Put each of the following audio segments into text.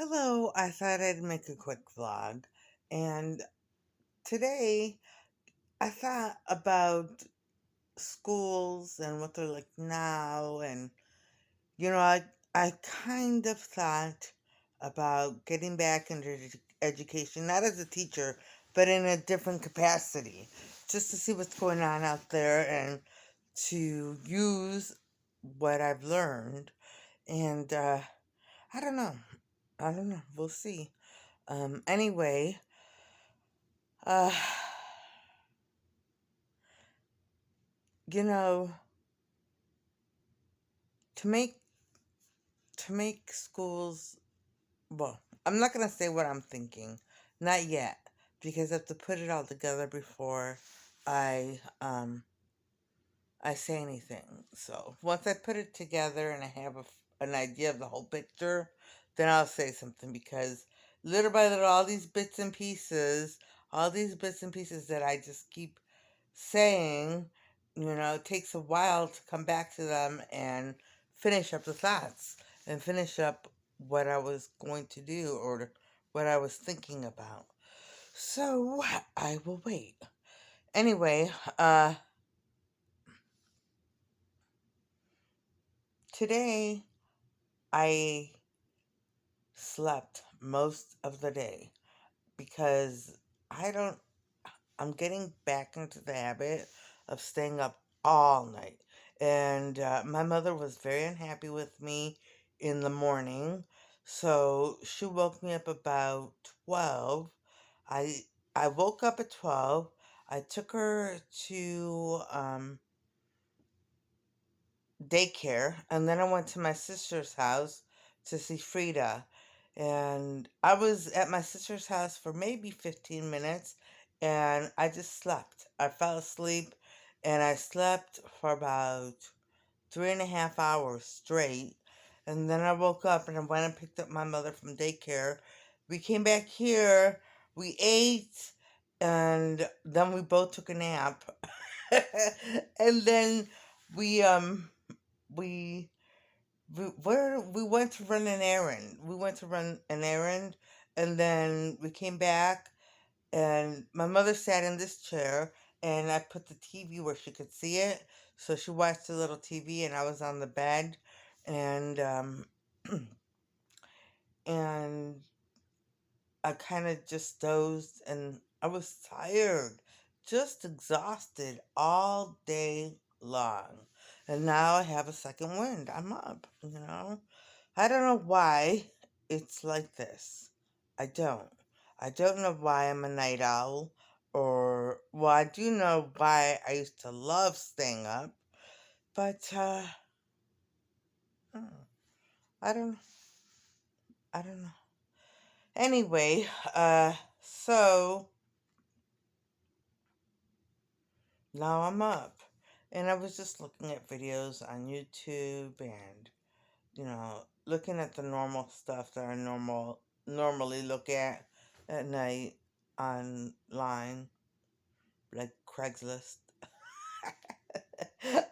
Hello, I thought I'd make a quick vlog. And today I thought about schools and what they're like now. And, I kind of thought about getting back into education, not as a teacher, but in a different capacity, just to see what's going on out there and to use what I've learned. And I don't know. I don't know. We'll see. Anyway, uh, you know, to make schools, well, I'm not gonna say what I'm thinking, not yet, because I have to put it all together before I I say anything. So once I put it together and I have an idea of the whole picture, then I'll say something because little by little, all these bits and pieces that I just keep saying, it takes a while to come back to them and finish up the thoughts and finish up what I was going to do or what I was thinking about. So I will wait. Anyway, today I slept most of the day because I don't, I'm getting back into the habit of staying up all night. And my mother was very unhappy with me in the morning. So she woke me up about 12. I I woke up at 12. I took her to daycare, and then I went to my sister's house to see Frida. And I was at my sister's house for maybe 15 minutes, and I just slept. I fell asleep, and I slept for about 3.5 hours straight. And then I woke up and I went and picked up my mother from daycare. We came back here, we ate, and then we both took a nap. And then we we we went to run an errand. We went to run an errand, and then we came back, and my mother sat in this chair, and I put the TV where she could see it, so she watched the little TV, and I was on the bed, and and I kind of just dozed, and I was tired, just exhausted all day long. And now I have a second wind. I'm up. I don't know why it's like this. I don't. I don't know why I'm a night owl, or, well, I do know why I used to love staying up, but, hmm, I don't, I don't know. Anyway, so now I'm up. And I was just looking at videos on YouTube and, looking at the normal stuff that I normally look at night online, like Craigslist.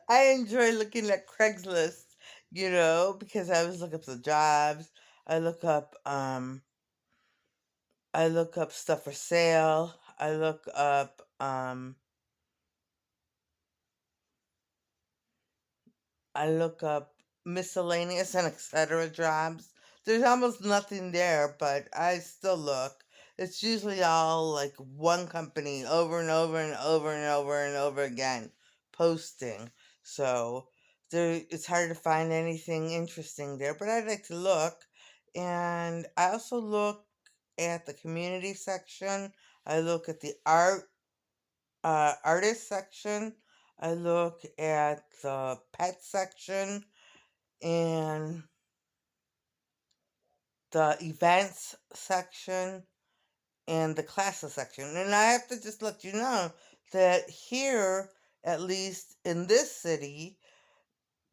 I enjoy looking at Craigslist, because I always look up the jobs. I look up I look up stuff for sale. I look up miscellaneous and etc. jobs. There's almost nothing there, but I still look. It's usually all like one company over and over and over and over and over again posting. So it's hard to find anything interesting there, but I like to look. And I also look at the community section. I look at the artist section. I look at the pet section and the events section and the classes section. And I have to just let you know that here, at least in this city,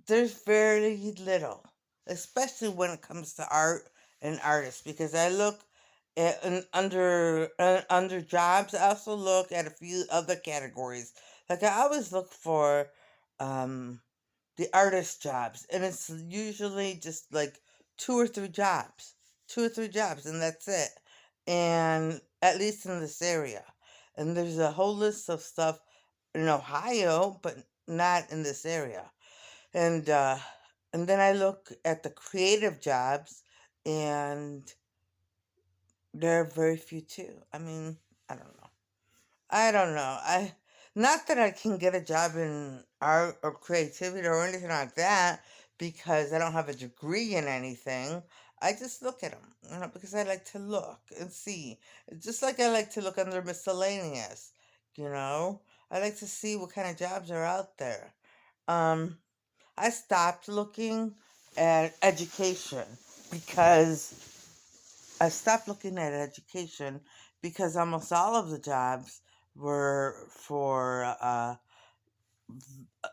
there's very little, especially when it comes to art and artists. Because I look at under jobs, I also look at a few other categories. Like I always look for um, the artist jobs, and it's usually just like two or three jobs. two or three jobs, and that's it. And at least in this area. And there's a whole list of stuff in Ohio, but not in this area. And uh, and then I look at the creative jobs, and there are very few too. I mean, I don't know. I don't know. I Not that I can get a job in art or creativity or anything like that because I don't have a degree in anything. I just look at them, because I like to look and see. Just like I like to look under miscellaneous, you know. I like to see what kind of jobs are out there. Um, I stopped looking at education because I stopped looking at education because almost all of the jobs were for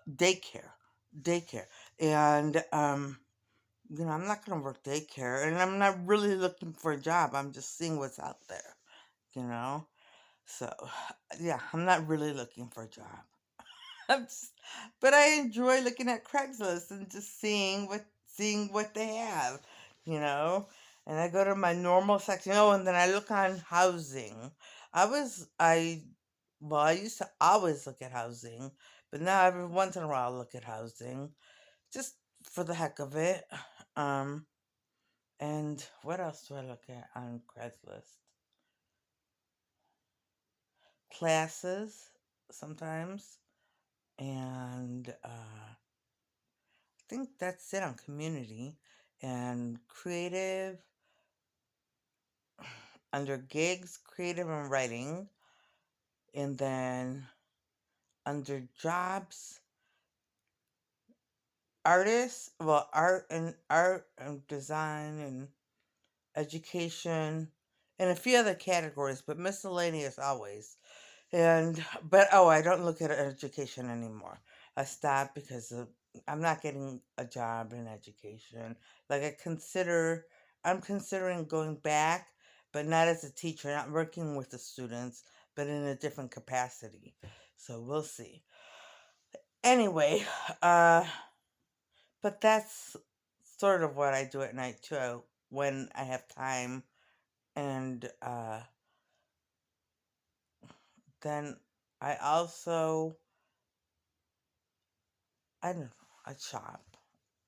daycare, daycare, and I'm not going to work daycare, and I'm not really looking for a job. I'm just seeing what's out there, you know. So, yeah, I'm not really looking for a job. I'm just, but I enjoy looking at Craigslist and just seeing what they have, you know. And I go to my normal section. Oh, and then I look on housing. I was I well, I used to always look at housing, but now every once in a while I look at housing just for the heck of it. Um, and what else do I look at on Craigslist? Classes sometimes, and think that's it on community and creative under gigs, creative and writing, and then under jobs, artists, well, art and design and education and a few other categories, but miscellaneous always. And but oh, I don't look at education anymore. I stopped because I'm not getting a job in education. Like I'm considering going back, but not as a teacher, not working with the students, but in a different capacity. So we'll see. Anyway, uh, but that's sort of what I do at night too, when I have time, and then I also I don't know. I shop.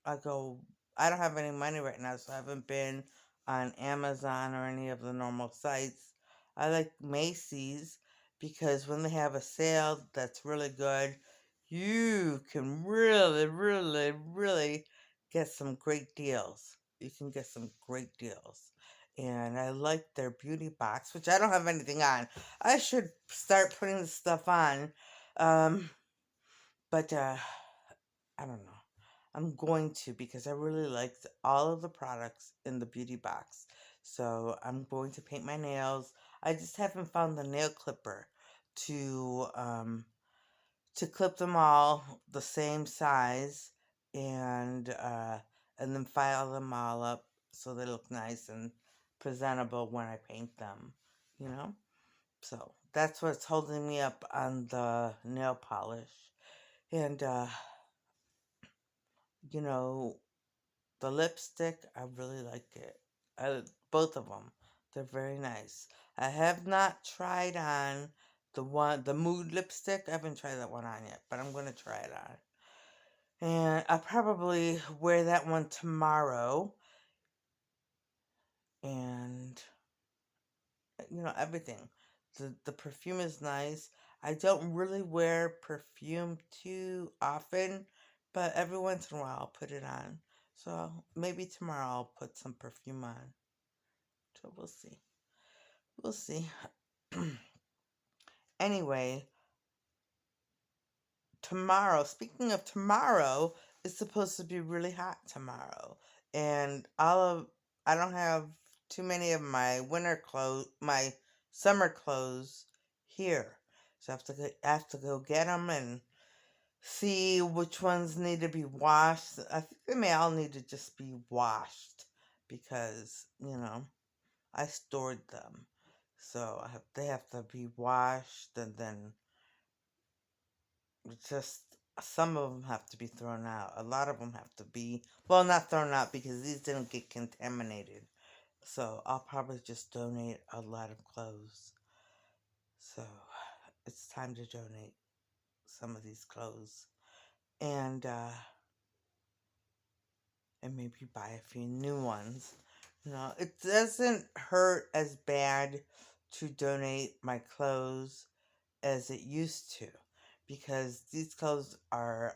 I go. I don't have any money right now, so I haven't been on Amazon or any of the normal sites. I like Macy's because when they have a sale that's really good, you can really, really, really get some great deals. You can get some great deals. And I like their beauty box, which I don't have anything on. I should start putting the stuff on. Um, but I don't know. I'm going to because I really liked all of the products in the beauty box. So I'm going to paint my nails. I just haven't found the nail clipper to um to clip them all the same size and then file them all up so they look nice and presentable when I paint them, you know? So that's what's holding me up on the nail polish. And you know, the lipstick, I really like it. Both of them, they're very nice. I have not tried on the mood lipstick. I haven't tried that one on yet, but I'm gonna try it on. And I'll probably wear that one tomorrow. And everything. The perfume is nice. I don't really wear perfume too often, but every once in a while I'll put it on. So maybe tomorrow I'll put some perfume on. So we'll see. We'll see. Anyway, tomorrow, speaking of tomorrow, it's supposed to be really hot tomorrow. And I don't have too many of my winter clothes, my summer clothes here. So I have to go get them and see which ones need to be washed. I think they may all need to just be washed because, I stored them. So they have to be washed, and then just some of them have to be thrown out. A lot of them have to be, well, not thrown out because these didn't get contaminated. So I'll probably just donate a lot of clothes. So it's time to donate some of these clothes. And and maybe buy a few new ones. It doesn't hurt as bad to donate my clothes as it used to, because these clothes are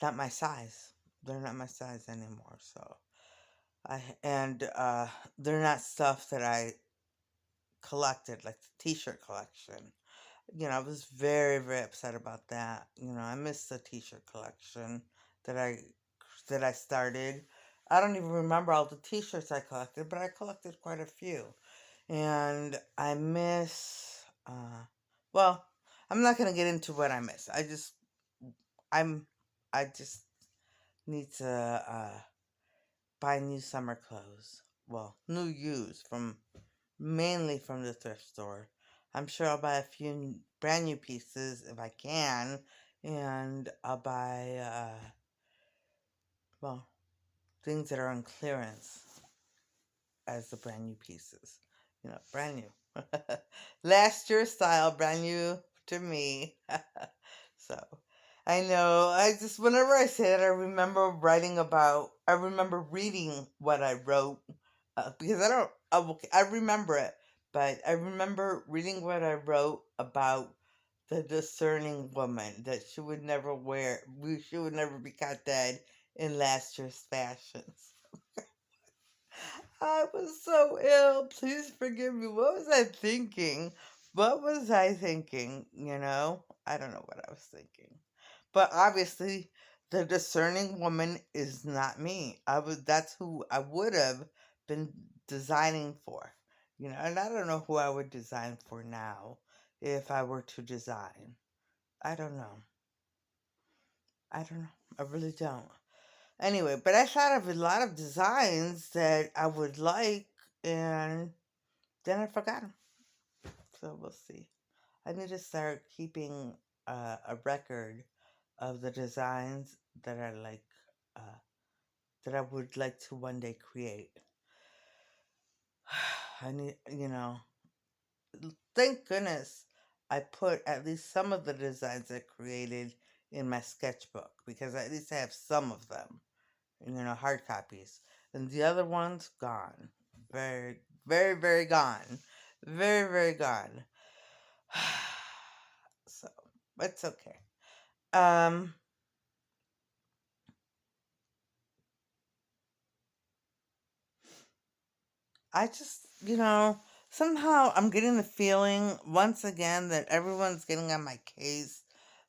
not my size. They're not my size anymore. So they're not stuff that I collected, like the T-shirt collection. I was very, very upset about that. I missed the T-shirt collection that I started. I don't even remember all the T-shirts I collected, but I collected quite a few, and I miss. Well, I'm not gonna get into what I miss. I'm, I just need to buy new summer clothes. Well, new used from mainly from the thrift store. I'm sure I'll buy a few brand new pieces if I can, and I'll buy well, things that are on clearance as the brand new pieces. Brand new. Last year style, brand new to me. So I know. Whenever I say it, I remember reading what I wrote, because I don't, okay, I remember it, but I remember reading what I wrote about the discerning woman, that she would never be caught dead in last year's fashions. I was so ill. Please forgive me. What was I thinking? What was I thinking? I don't know what I was thinking. But obviously, the discerning woman is not me. That's who I would have been designing for. And I don't know who I would design for now if I were to design. I don't know. I don't know. I really don't. Anyway, but I thought of a lot of designs that I would like, and then I forgot them. So we'll see. I need to start keeping a record of the designs that I like, uh, that I would like to one day create. I need, thank goodness I put at least some of the designs I created in my sketchbook, because at least I have some of them, hard copies. And the other ones, gone. Very, very, very gone. Very, very gone. So, it's okay. Um, I just, somehow I'm getting the feeling once again that everyone's getting on my case.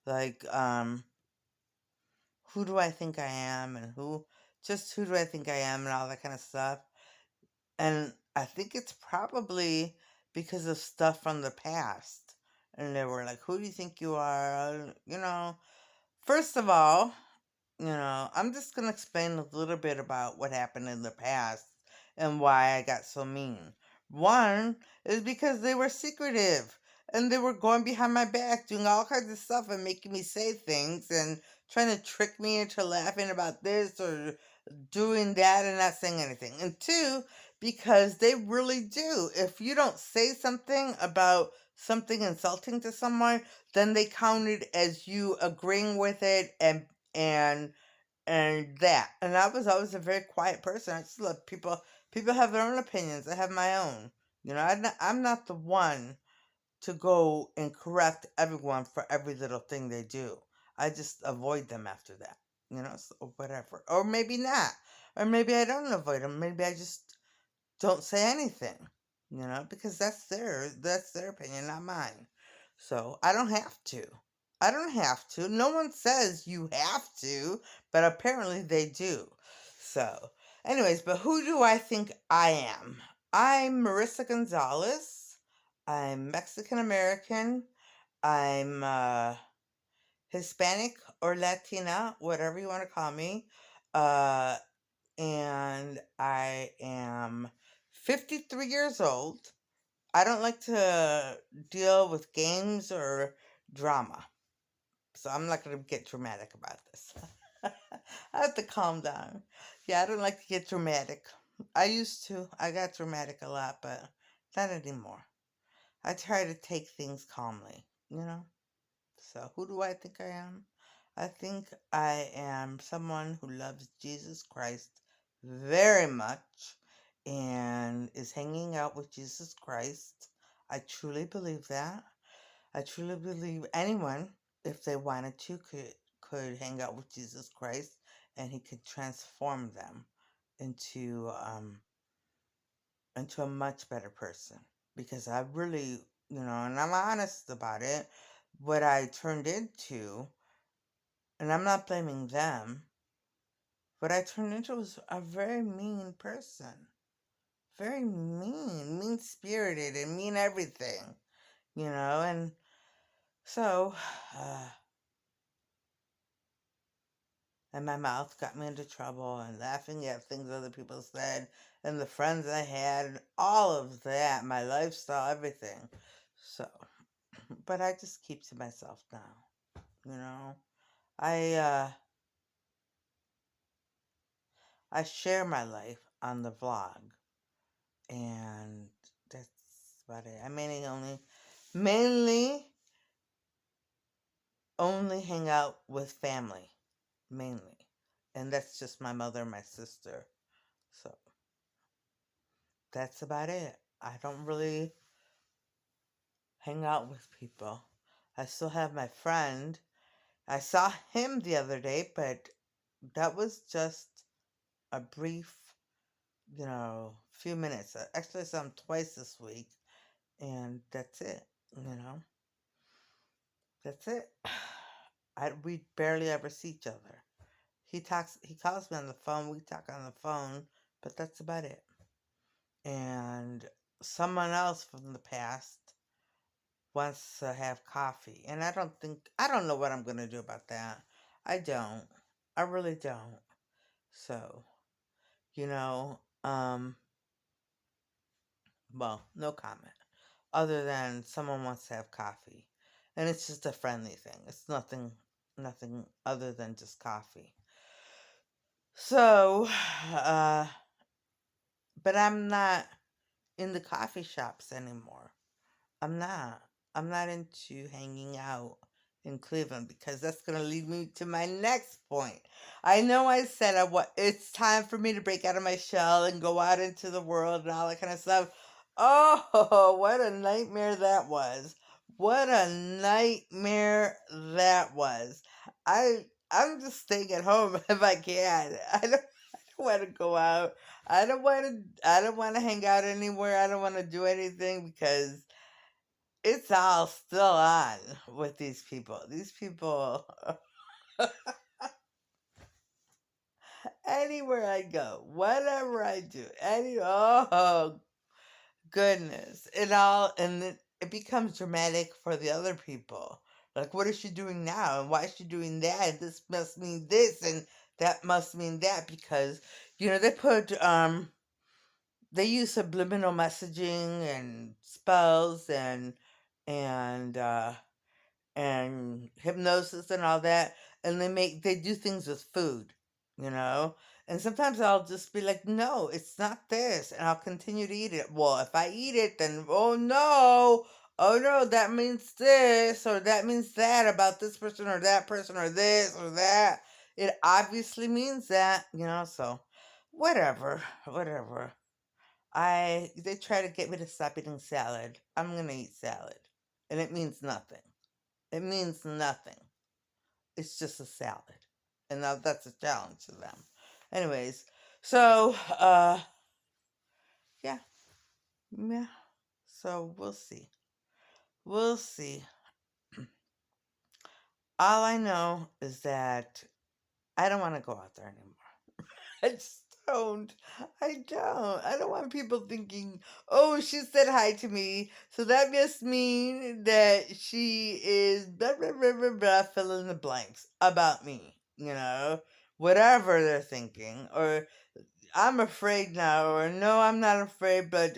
Like, who do I think I am, and who do I think I am, and all that kind of stuff. And I think it's probably because of stuff from the past. And they were like, who do you think you are? First of all, I'm just going to explain a little bit about what happened in the past and why I got so mean. One is because they were secretive and they were going behind my back, doing all kinds of stuff and making me say things and trying to trick me into laughing about this or doing that and not saying anything. And two, because they really do. If you don't say something about something insulting to someone, then they count it as you agreeing with it, and that. And I was always a very quiet person. I just let people have their own opinions. I have my own. I'm not the one to go and correct everyone for every little thing they do. I just avoid them after that. So whatever. Or maybe not. Or maybe I don't avoid them. Maybe I just don't say anything. Because that's their opinion, not mine. So I don't have to. I don't have to. No one says you have to, but apparently they do. So, anyways, but who do I think I am? I'm Marissa Gonzalez. I'm Mexican American. I'm Hispanic or Latina, whatever you want to call me. Uh, and I am 53 years old. I don't like to deal with games or drama, so I'm not going to get dramatic about this. I have to calm down. Yeah, I don't like to get dramatic. I used to. I got dramatic a lot, but not anymore. I try to take things calmly, you know? So, who do I think I am? I think I am someone who loves Jesus Christ very much and is hanging out with Jesus Christ. I truly believe that. I truly believe anyone, if they wanted to, could hang out with Jesus Christ and he could transform them into into a much better person. Because I really, and I'm honest about it, what I turned into, and I'm not blaming them, what I turned into was a very mean person. Very mean spirited, and mean everything, and so, uh, and my mouth got me into trouble, and laughing at things other people said, and the friends I had, and all of that, my lifestyle, everything. So, but I just keep to myself now, you know. I uh I share my life on the vlog, and that's about it. I mainly only hang out with family, mainly. And that's just my mother and my sister. So that's about it. I don't really hang out with people. I still have my friend. I saw him the other day, but that was just a brief, few minutes. Actually, I saw him twice this week, and that's it. You know, that's it. We barely ever see each other. He calls me on the phone. We talk on the phone, but that's about it. And someone else from the past wants to have coffee, and I don't know what I'm gonna do about that. I don't. I really don't. So, you know, um, well, no comment. Other than someone wants to have coffee. And it's just a friendly thing. It's nothing other than just coffee. So, uh, but I'm not in the coffee shops anymore. I'm not. I'm not into hanging out in Cleveland because that's going to lead me to my next point. I know I said it's time for me to break out of my shell and go out into the world and all that kind of stuff. Oh, what a nightmare that was. What a nightmare that was. I'm just staying at home if I can. I don't want to go out. I don't want to hang out anywhere. I don't want to do anything because it's all still on with these people. These people, anywhere I go, whatever I do, oh goodness, it becomes dramatic for the other people. Like, what is she doing now, and why is she doing that? And this must mean this, and that must mean that because they use subliminal messaging and spells and and hypnosis and all that, and they do things with food, you know. And sometimes I'll just be like, no, it's not this, and I'll continue to eat it. Well, if I eat it, then oh no, that means this or that means that about this person or that person or this or that. It obviously means that, so whatever. I They try to get me to stop eating salad. I'm gonna eat salad, and it means nothing. It means nothing. It's just a salad. And now that's a challenge to them. Anyways, so yeah. Yeah. So we'll see. We'll see. All I know is that I don't want to go out there anymore. I just don't. I don't want people thinking, oh, she said hi to me, so that must mean that she is blah, blah, blah, blah, blah, fill in the blanks about me, whatever they're thinking. Or I'm afraid now, or no, I'm not afraid, but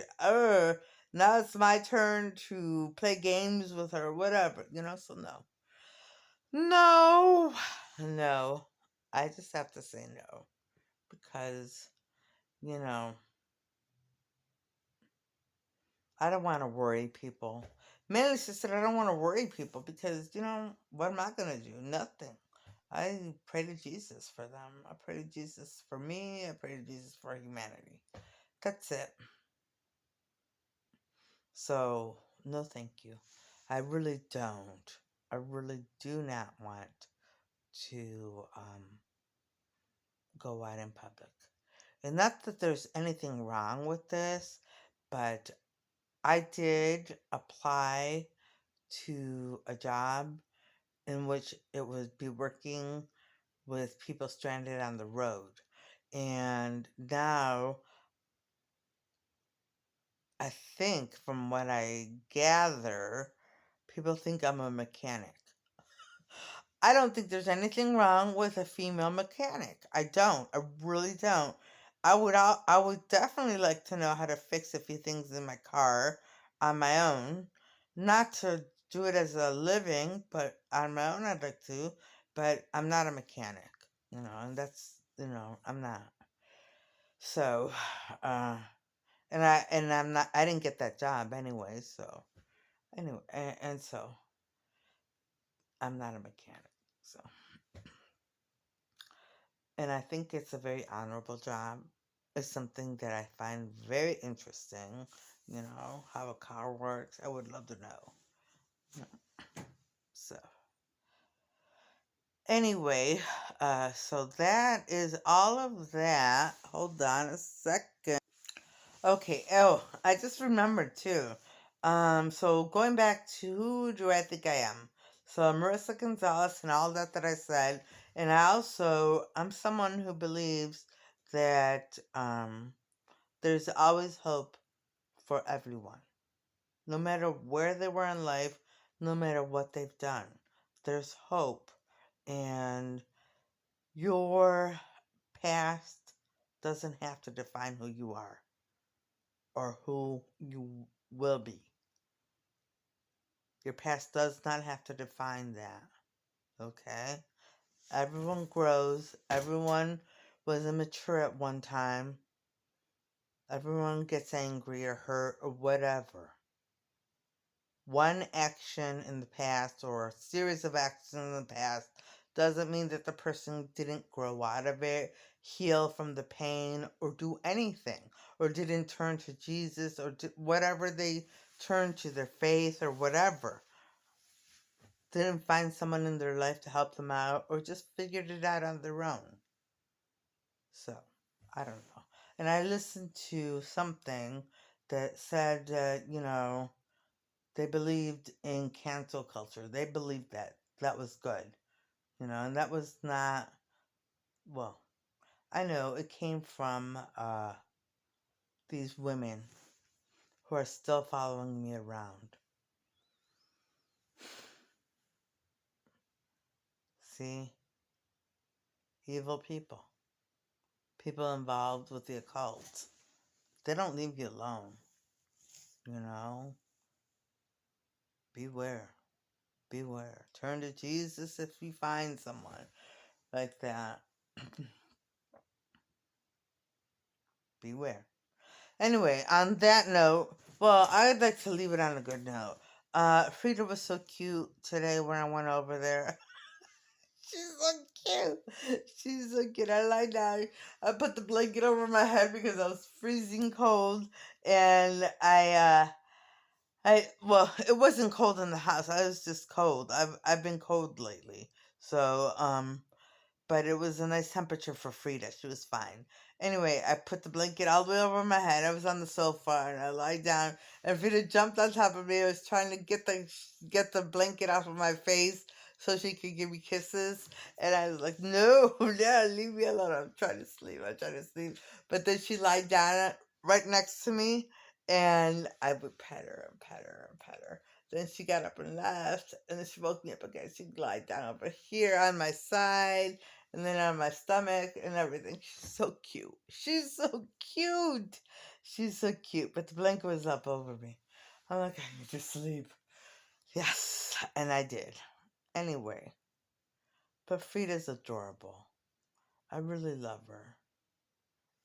now it's my turn to play games with her, whatever, so no. No, no. I just have to say no because, you know. I don't want to worry people. Mainly, she said, I don't want to worry people because, what am I going to do? Nothing. I pray to Jesus for them. I pray to Jesus for me. I pray to Jesus for humanity. That's it. So, no, thank you. I really don't. I really do not want to go out in public. And not that there's anything wrong with this, but I did apply to a job in which it would be working with people stranded on the road. And now I think, from what I gather, people think I'm a mechanic. I don't think there's anything wrong with a female mechanic. I don't. I really don't. I would definitely like to know how to fix a few things in my car on my own. Not to do it as a living, but on my own I'd like to. But I'm not a mechanic, and I'm not. So, uh, I didn't get that job anyway. So anyway, and so I'm not a mechanic. So. And I think it's a very honorable job. It's something that I find very interesting, how a car works. I would love to know. So, anyway, so that is all of that. Hold on a second. Okay, oh, I just remembered too. So going back to who do I think I am? So Marissa Gonzalez and all that I said, and I'm someone who believes that there's always hope for everyone, no matter where they were in life, no matter what they've done. There's hope, and your past doesn't have to define who you are or who you will be. Your past does not have to define that. Okay? Everyone grows. Everyone was immature at one time. Everyone gets angry or hurt or whatever. One action in the past or a series of actions in the past doesn't mean that the person didn't grow out of it, heal from the pain, or do anything, or didn't turn to Jesus, or whatever they turned to, their faith or whatever. Didn't find someone in their life to help them out, or just figured it out on their own. So, I don't know. And I listened to something that said that, they believed in cancel culture. They believed that. That was good. And that was not, well, I know it came from these women who are still following me around. See? Evil people. People involved with the occult. They don't leave you alone. You know? Beware. Beware. Turn to Jesus if you find someone like that. Beware. Anyway, on that note, well, I'd like to leave it on a good note. Frida was so cute today when I went over there. She's so cute. She's so cute. I lied down. I put the blanket over my head because I was freezing cold, and well, it wasn't cold in the house. I was just cold. I've been cold lately, so but it was a nice temperature for Frida. She was fine. Anyway, I put the blanket all the way over my head. I was on the sofa and I lied down. And Frida jumped on top of me. I was trying to get the blanket off of my face so she could give me kisses. And I was like, no, no, leave me alone. I'm trying to sleep. I'm trying to sleep. But then she lied down right next to me, and I would pet her and pet her and pet her. Then she got up and left, and then she woke me up again. She lied down over here on my side, and then on my stomach and everything. She's so cute. She's so cute. She's so cute. But the blanket was up over me. I'm like, I need to sleep. Yes, and I did. Anyway, but Frida's adorable. I really love her.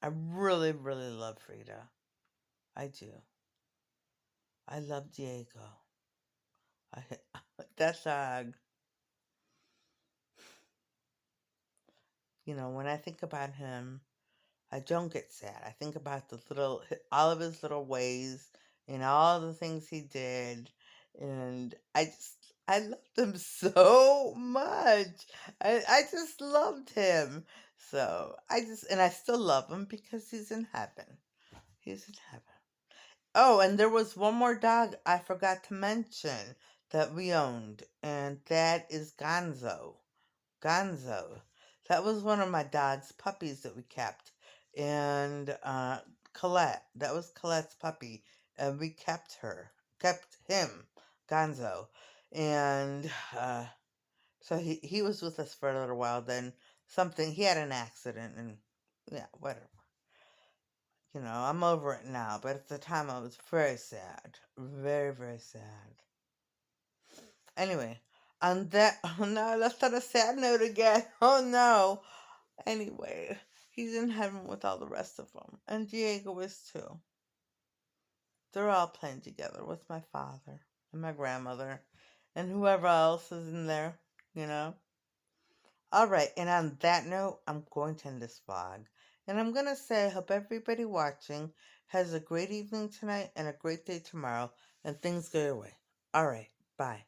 I really, really love Frida. I do. I love Diego. I, that dog, when I think about him, I don't get sad. I think about all of his little ways and all the things he did, and I loved him so much. I just loved him. So and I still love him because he's in heaven. He's in heaven. Oh, and there was one more dog I forgot to mention that we owned, and that is Gonzo. Gonzo. That was one of my dog's puppies that we kept. And Colette. That was Colette's puppy. And we kept him, Gonzo. And so he was with us for a little while. Then he had an accident, and yeah, whatever. I'm over it now. But at the time, I was very sad. Very, very sad. Anyway, on that, oh no, let's on a sad note again. Oh no. Anyway, he's in heaven with all the rest of them. And Diego is too. They're all playing together with my father and my grandmother and whoever else is in there, you know? Alright, and on that note, I'm going to end this vlog. And I'm going to say, I hope everybody watching has a great evening tonight and a great day tomorrow, and things go your way. Alright, bye.